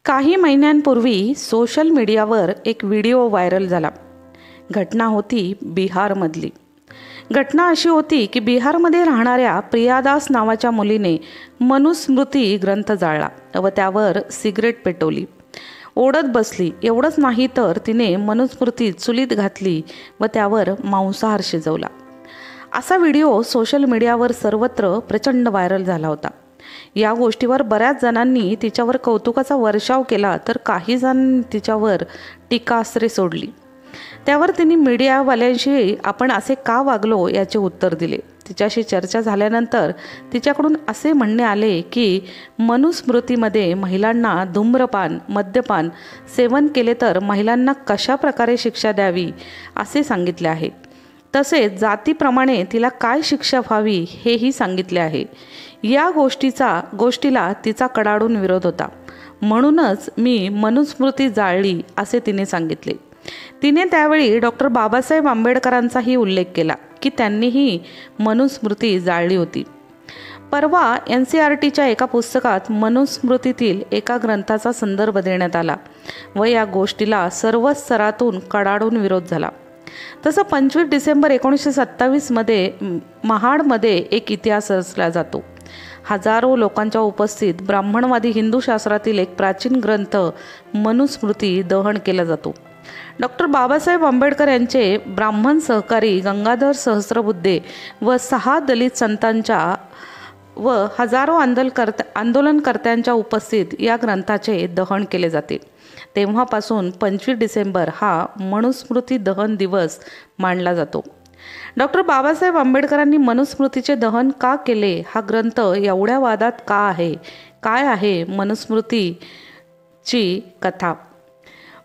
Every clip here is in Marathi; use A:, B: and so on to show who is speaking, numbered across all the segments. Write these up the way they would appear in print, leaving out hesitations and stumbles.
A: काही महिन्यांपूर्वी सोशल मीडियावर एक व्हिडिओ व्हायरल झाला। घटना होती बिहारमधली। घटना अशी होती की बिहारमध्ये राहणाऱ्या प्रियादास नावाच्या मुलीने मनुस्मृती ग्रंथ जाळला व त्यावर सिगरेट पेटवली, ओढत बसली। एवढंच नाही तर तिने मनुस्मृती चुलीत घातली व त्यावर मांसाहार शिजवला। असा व्हिडिओ सोशल मीडियावर सर्वत्र प्रचंड व्हायरल झाला होता। या गोष्टीवर बऱ्याच जणांनी तिच्यावर कौतुकाचा वर्षाव केला, तर काही जण तिच्यावर टीकास्त्रे सोडली। त्यावर तिने मीडियावाल्यांशी आपण असे का वागलो याचे उत्तर दिले। तिच्याशी चर्चा झाल्यानंतर तिच्याकडून असे म्हणणे आले की मनुस्मृतीमध्ये महिलांना धूम्रपान, मद्यपान सेवन केले तर महिलांना कशा प्रकारे शिक्षा द्यावी असे सांगितले आहे। तसेच जातीप्रमाणे तिला काय शिक्षा व्हावी हेही सांगितले आहे। या गोष्टीला तिचा कडाडून विरोध होता, म्हणूनच मी मनुस्मृती जाळली असे तिने सांगितले। तिने त्यावेळी डॉक्टर बाबासाहेब आंबेडकरांचाही उल्लेख केला की त्यांनीही मनुस्मृती जाळली होती। परवा NCERTच्या एका पुस्तकात मनुस्मृतीतील एका ग्रंथाचा संदर्भ देण्यात आला व या गोष्टीला सर्वच स्तरातून कडाडून विरोध झाला। तसं 25 डिसेंबर 1927 मध्ये महाडमध्ये एक इतिहास रचला जातो। हजारो लोकांच्या उपस्थित ब्राह्मणवादी हिंदू शास्त्रातील एक प्राचीन ग्रंथ मनुस्मृती दहन केला जातो। डॉक्टर बाबासाहेब आंबेडकर यांचे ब्राह्मण सहकारी गंगाधर सहस्रबुद्धे व 6 दलित संतांच्या व हजारो आंदोलनकर्त्यांच्या उपस्थित या ग्रंथाचे दहन केले जाते। तेव्हापासून 25 डिसेंबर हा मनुस्मृती दहन दिवस मानला जातो। डॉक्टर बाबासाहेब आंबेडकरांनी मनुस्मृतीचे दहन का केले, हा ग्रंथ एवढ्या वादात का आहे, काय आहे मनुस्मृतीची कथा?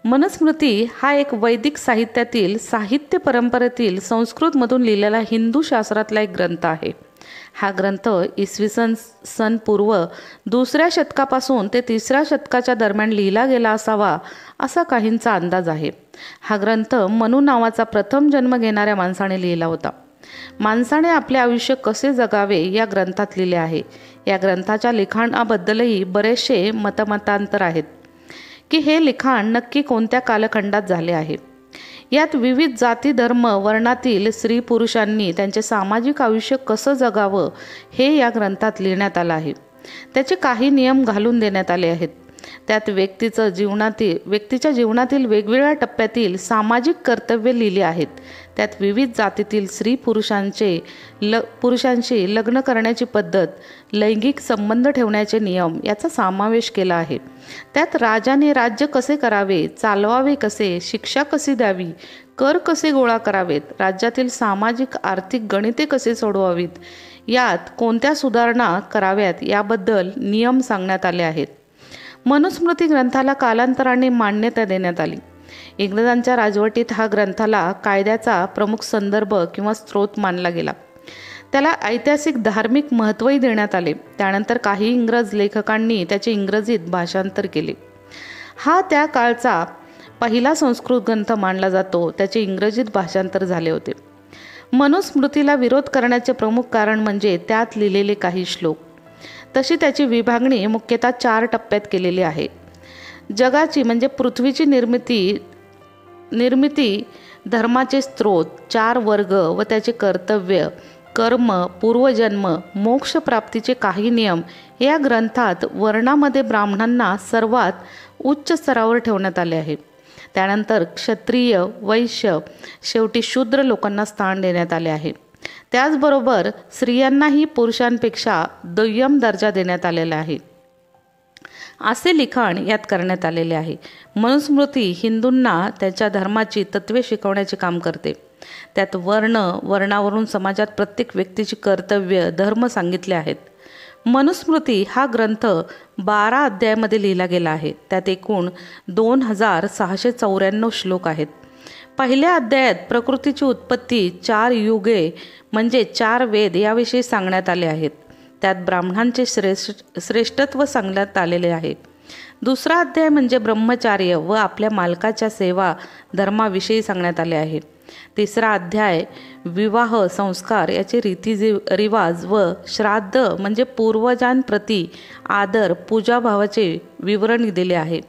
A: मनुस्मृती हा एक वैदिक साहित्यातील साहित्य परंपरेतील संस्कृतमधून लिहिलेला हिंदू शास्त्रातला एक ग्रंथ आहे। हा ग्रंथ सन पूर्व 2ऱ्या शतकापासून ते 3ऱ्या शतकाच्या दरम्यान लिहिला गेला असावा असा काहींचा अंदाज आहे। हा ग्रंथ मनु नावाचा प्रथम जन्म घेणाऱ्या माणसाने लिहिला होता। माणसाने आपले आयुष्य कसे जगावे या ग्रंथात लिहिले आहे। या ग्रंथाच्या लिखाणाबद्दलही बरेचसे मतमतांतर आहेत की हे लिखाण नक्की कोणत्या कालखंडात झाले आहे। यात विविध जाती धर्म वर्णातील स्त्री पुरुषांनी त्यांचे सामाजिक आयुष्य कसं जगावं हे या ग्रंथात लिहिण्यात आलं आहे। त्याचे काही नियम घालून देण्यात आले आहेत। त्यात व्यक्तीच्या जीवनातील वेगवेगळ्या टप्प्यातील सामाजिक कर्तव्ये लिहिली आहेत। त्यात विविध जातीतील स्त्री पुरुषांशी लग्न करण्याची पद्धत, लैंगिक संबंध ठेवण्याचे नियम याचा समावेश केला आहे। त्यात राजाने राज्य कसे करावे, चालवावे कसे, शिक्षा कशी द्यावी, कर कसे गोळा करावेत, राज्यातील सामाजिक आर्थिक गणिते कसे सोडवावीत, यात कोणत्या सुधारणा कराव्यात याबद्दल नियम सांगण्यात आले आहेत। मनुस्मृती ग्रंथाला कालांतराने मान्यता देण्यात आली। इंग्रजांच्या राजवटीत हा ग्रंथाला कायद्याचा प्रमुख संदर्भ किंवा स्रोत मानला गेला। त्याला ऐतिहासिक धार्मिक महत्त्वही देण्यात आले। त्यानंतर काही इंग्रज लेखकांनी त्याचे इंग्रजीत भाषांतर केले। हा त्या काळचा पहिला संस्कृत ग्रंथ मानला जातो। त्याचे इंग्रजीत भाषांतर झाले होते। मनुस्मृतीला विरोध करण्याचे प्रमुख कारण म्हणजे त्यात लिहिलेले काही श्लोक। तशी त्याची विभागणी मुख्यतः 4 टप्प्यात केलेली आहे। जगाची म्हणजे पृथ्वीची निर्मिती, धर्माचे स्रोत, 4 वर्ग व त्याचे कर्तव्य, कर्म, पूर्वजन्म, मोक्ष प्राप्तीचे काही नियम या ग्रंथात वर्णामध्ये ब्राह्मणांना सर्वात उच्च स्तरावर ठेवण्यात आले आहे। त्यानंतर क्षत्रिय, वैश्य, शेवटी शूद्र लोकांना स्थान देण्यात आले आहे। त्याचबरोबर स्त्रियांनाही पुरुषांपेक्षा दुय्यम दर्जा देण्यात आलेला आहे असे लिखाण यात करण्यात आलेले आहे। मनुस्मृती हिंदूंना त्याच्या धर्माची तत्त्वे शिकवण्याचे काम करते। त्यात वर्णावरून समाजात प्रत्येक व्यक्तीची कर्तव्य, धर्म सांगितले आहेत। मनुस्मृती हा ग्रंथ 12 अध्यायामध्ये लिहिला गेला आहे। त्यात एकूण 2694 श्लोक आहेत। पहिल्या अध्यायात प्रकृतीची उत्पत्ती, 4 युगे म्हणजे 4 वेद याविषयी सांगण्यात आले आहेत। त्यात ब्राह्मणांचे श्रेष्ठत्व सांगण्यात आलेले आहे। दुसरा अध्याय म्हणजे ब्रह्मचार्य व आपल्या मालकाच्या सेवा धर्माविषयी सांगण्यात आले आहे। तिसरा अध्याय विवाह संस्कार याचे रिवाज व श्राद्ध म्हणजे पूर्वजांप्रती आदर पूजाभावाचे विवरण दिले आहे.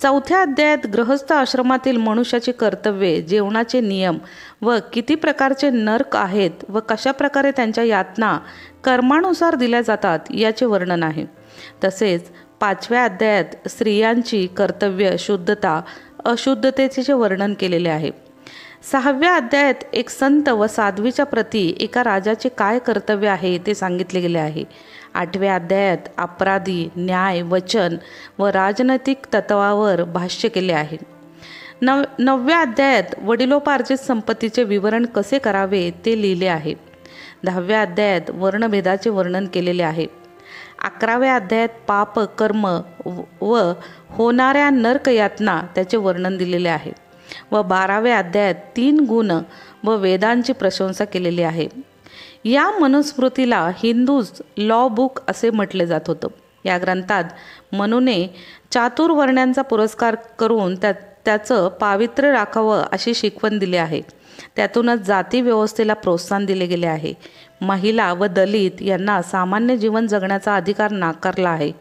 A: चौथ्या अध्यायात गृहस्थ आश्रमातील मनुष्याची कर्तव्ये, जेवणाचे नियम व किती प्रकारचे नरक आहेत व कशा प्रकारे त्यांच्या यातना कर्मानुसार दिल्या जातात याचे वर्णन आहे. तसेच 5व्या अध्यायात स्त्रियांची कर्तव्य, शुद्धता अशुद्धतेचे वर्णन केलेले आहे. 6व्या अध्यायात एक संत व साध्वीच्या प्रती एका राजाचे काय कर्तव्य आहे ते सांगितले गेले आहे. 8व्या अध्यायात अपराधी, न्याय, वचन व राजनैतिक तत्वावर भाष्य केले आहे. 9व्या अध्यायात वडिलोपार्जित संपत्तीचे विवरण कसे करावे ते लिहिले आहे. 10व्या अध्यायात वर्णभेदाचे वर्णन केलेले आहे. 11व्या अध्यायात पाप कर्म व होणाऱ्या नरकयातना त्याचे वर्णन दिलेले आहे व 12व्या अध्यायात 3 गुण व वेदांची प्रशंसा केलेली आहे. या मनुस्मृतीला हिंदूज लॉ बुक असे म्हटले जात होतं. या ग्रंथात मनूने चातुर्वर्ण्यांचा पुरस्कार करून त्याचं पावित्र्य राखावं अशी शिकवण दिली आहे. त्यातूनच जाती व्यवस्थेला प्रोत्साहन दिले गेले आहे. महिला व दलित यांना सामान्य जीवन जगण्याचा अधिकार नाकारला आहे.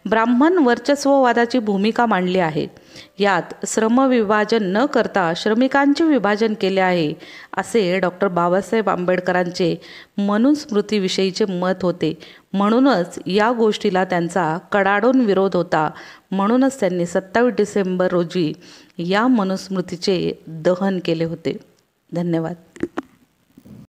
A: ब्राह्मण वर्चस्ववादाची भूमिका मांडली आहे. यात श्रमविभाजन न करता श्रमिकांचे विभाजन केले आहे असे डॉक्टर बाबासाहेब आंबेडकरांचे मनुस्मृतीविषयीचे मत होते. म्हणूनच या गोष्टीला त्यांचा कडाडून विरोध होता. म्हणूनच त्यांनी 27 डिसेंबर रोजी या मनुस्मृतीचे दहन केले होते. धन्यवाद.